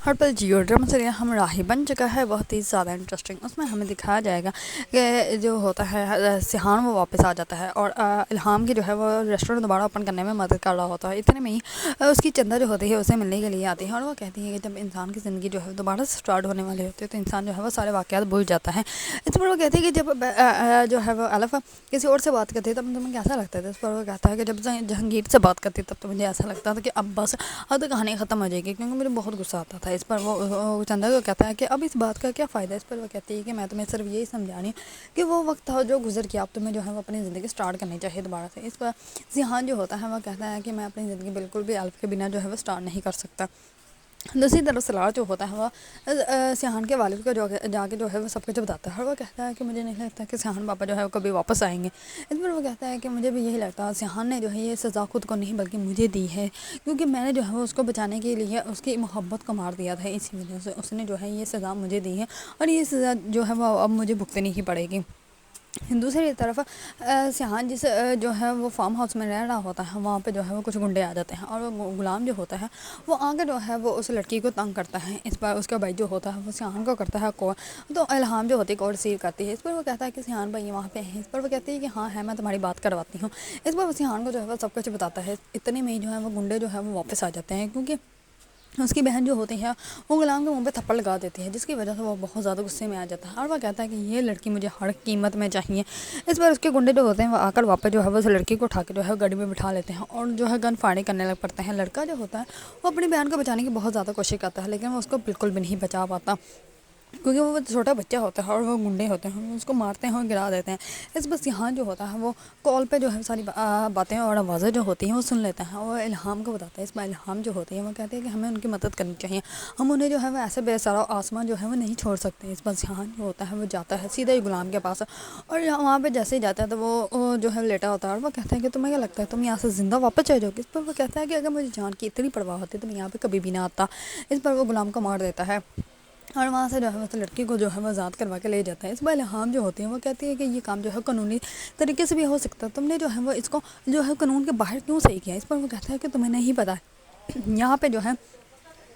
ہر پل Jio drama serial ہم راہی بن چکا ہے، بہت ہی زیادہ انٹرسٹنگ۔ اس میں ہمیں دکھایا جائے گا کہ جو ہوتا ہے سیحان وہ واپس آ جاتا ہے اور الہام کی جو ہے وہ ریسٹورینٹ دوبارہ اوپن کرنے میں مدد کر رہا ہوتا ہے۔ اتنے میں ہی اس کی چندہ جو ہوتی ہے اسے ملنے کے لیے آتی ہے اور وہ کہتی ہے کہ جب انسان کی زندگی جو ہے دوبارہ سے اسٹارٹ ہونے والی ہوتی ہے تو انسان جو ہے وہ سارے واقعات بھول جاتا ہے۔ اس پر وہ کہتی ہے کہ جب جو ہے وہ الف کسی اور سے بات کرتی ہے تب تمہیں کیسا لگتا ہے؟ اس پر وہ کہتا ہے کہ جب جہانگیر سے بات کرتی تب تو مجھے ایسا لگتا تھا کہ اب بس اب تو کہانی ختم ہو جائے گی، کیونکہ مجھے بہت غصہ آتا تھا۔ اس پر وہ چندہ کو کہتا ہے کہ اب اس بات کا کیا فائدہ ہے؟ اس پر وہ کہتی ہے کہ میں تمہیں صرف یہی سمجھا رہی ہوں کہ وہ وقت تھا جو گزر گیا، اب تمہیں جو ہے وہ اپنی زندگی اسٹارٹ کرنی چاہیے دوبارہ سے۔ اس پر سیحان جو ہوتا ہے وہ کہتا ہے کہ میں اپنی زندگی بالکل بھی الف کے بنا جو ہے وہ اسٹارٹ نہیں کر سکتا۔ دوسری طرف سلار جو ہوتا ہے وہ سیحان کے والد کو جا کے جو ہے وہ سب کچھ بتاتا ہے اور وہ کہتا ہے کہ مجھے نہیں لگتا کہ سیحان پاپا جو ہے وہ کبھی واپس آئیں گے۔ اس پر وہ کہتا ہے کہ مجھے بھی یہی لگتا ہے، سیحان نے جو ہے یہ سزا خود کو نہیں بلکہ مجھے دی ہے، کیونکہ میں نے جو ہے وہ اس کو بچانے کے لیے اس کی محبت کو مار دیا تھا، اسی وجہ سے اس نے جو ہے یہ سزا مجھے دی ہے اور یہ سزا جو ہے وہ اب مجھے بھگتنی ہی پڑے گی۔ دوسری طرف سیحان جس جو ہے وہ فارم ہاؤس میں رہ رہا ہوتا ہے وہاں پہ جو ہے وہ کچھ گنڈے آ جاتے ہیں اور وہ غلام جو ہوتا ہے وہ آ کے جو ہے وہ اس لڑکی کو تنگ کرتا ہے۔ اس پر اس کا بھائی جو ہوتا ہے وہ سیحان کو کرتا ہے کال، تو الہام جو ہوتی ہے کال ریسیو کرتی ہے۔ اس پر وہ کہتا ہے کہ سیحان بھائی وہاں پہ ہیں۔ اس پر وہ کہتی ہے کہ ہاں ہے، میں تمہاری بات کرواتی ہوں۔ اس پر وہ سیحان کو جو ہے وہ سب کچھ بتاتا ہے۔ اتنے میں ہی جو ہے وہ گنڈے جو ہے وہ واپس آ جاتے ہیں، کیونکہ اس کی بہن جو ہوتی ہے وہ غلام کے منہ پہ تھپڑ لگا دیتی ہے، جس کی وجہ سے وہ بہت زیادہ غصے میں آ جاتا ہے اور وہ کہتا ہے کہ یہ لڑکی مجھے ہر قیمت میں چاہیے۔ اس پر اس کے گنڈے جو ہوتے ہیں وہ آ کر واپس جو ہے وہ اس لڑکی کو اٹھا کے جو ہے گاڑی میں بٹھا لیتے ہیں اور جو ہے گن فائرنگ کرنے لگ پڑتے ہیں۔ لڑکا جو ہوتا ہے وہ اپنی بہن کو بچانے کی بہت زیادہ کوشش کرتا ہے، لیکن وہ اس کو بالکل بھی نہیں بچا پاتا، کیونکہ وہ چھوٹا بچہ ہوتا ہے اور وہ گنڈے ہوتے ہیں، اس کو مارتے ہیں اور گرا دیتے ہیں۔ اس بس یہاں جو ہوتا ہے وہ کال پہ جو ہے ساری باتیں اور آوازیں جو ہوتی ہیں وہ سن لیتا ہے اور الہام کو بتاتا ہے۔ اس میں الہام جو ہوتی ہے وہ کہتے ہیں کہ ہمیں ان کی مدد کرنی چاہیے، ہم انہیں جو ہے وہ ایسے بے سارا آسمان جو ہے وہ نہیں چھوڑ سکتے۔ اس بس یہاں جو ہوتا ہے وہ جاتا ہے سیدھا ہی غلام کے پاس اور وہاں پہ جیسے ہی جاتا ہے تو وہ جو ہے لیٹا ہوتا ہے اور وہ کہتا ہے کہ تمہیں کیا لگتا ہے تم یہاں سے زندہ واپس چلے جاؤ گے؟ اس پر وہ کہتا ہے کہ اگر مجھے جان کی اتنی پرواہ ہوتی تو میں یہاں پہ کبھی بھی نہ آتا۔ اس پر وہ غلام کو مار دیتا ہے اور وہاں سے جو ہے اس لڑکی کو جو ہے وہ آزاد کروا کے لے جاتا ہے۔ اس پر الہام جو ہوتی ہے وہ کہتی ہے کہ یہ کام جو ہے قانونی طریقے سے بھی ہو سکتا ہے، تم نے جو ہے وہ اس کو جو ہے قانون کے باہر کیوں صحیح کیا؟ اس پر وہ کہتا ہے کہ تمہیں نہیں پتہ یہاں پہ جو ہے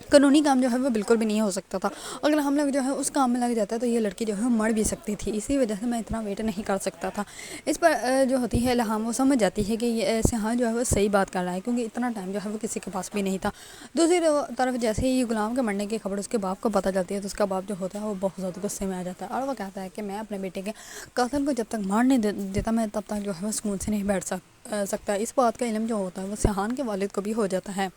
قانونی کام جو ہے وہ بالکل بھی نہیں ہو سکتا تھا، اگر ہم لوگ جو ہے اس کام میں لگ جاتا ہے تو یہ لڑکی جو ہے مر بھی سکتی تھی، اسی وجہ سے میں اتنا ویٹ نہیں کر سکتا تھا۔ اس پر جو ہوتی ہے الہام وہ سمجھ جاتی ہے کہ یہ سیحان جو ہے وہ صحیح بات کر رہا ہے، کیونکہ اتنا ٹائم جو ہے وہ کسی کے پاس بھی نہیں تھا۔ دوسری طرف جیسے ہی غلام کے مرنے کی خبر اس کے باپ کو پتہ چلتی ہے تو اس کا باپ جو ہوتا ہے وہ بہت زیادہ غصے میں آ جاتا ہے اور وہ کہتا ہے کہ میں اپنے بیٹے کے قاتل کو جب تک مار نہیں دیتا میں تب تک جو ہے وہ سکون سے نہیں بیٹھ سکتا۔ اس بات کا علم جو ہوتا ہے وہ سیحان کے والد کو بھی ہو جاتا ہے۔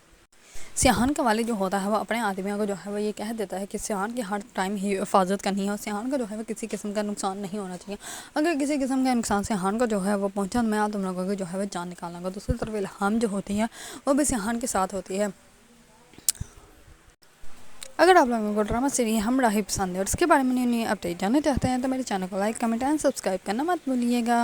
سیحان کا والد جو ہوتا ہے وہ اپنے آدمیوں کو جو ہے وہ یہ کہہ دیتا ہے کہ سیحان کی ہر ٹائم ہی حفاظت کرنی ہے اور سیحان کا جو ہے وہ کسی قسم کا نقصان نہیں ہونا چاہیے، اگر کسی قسم کا نقصان سیحان کو جو ہے وہ پہنچا تو میں تم لوگوں کو جو ہے وہ جان نکالوں گا۔ دوسری طرف الہام جو ہوتی ہے وہ بھی سیحان کے ساتھ ہوتی ہے۔ اگر آپ لوگوں کو ڈرامہ سیریز ہم راہی پسند ہے اور اس کے بارے میں نئی اپڈیٹ جاننا چاہتے ہیں تو میرے چینل کو لائک کمنٹ اینڈ سبسکرائب کرنا مت بھولیے گا۔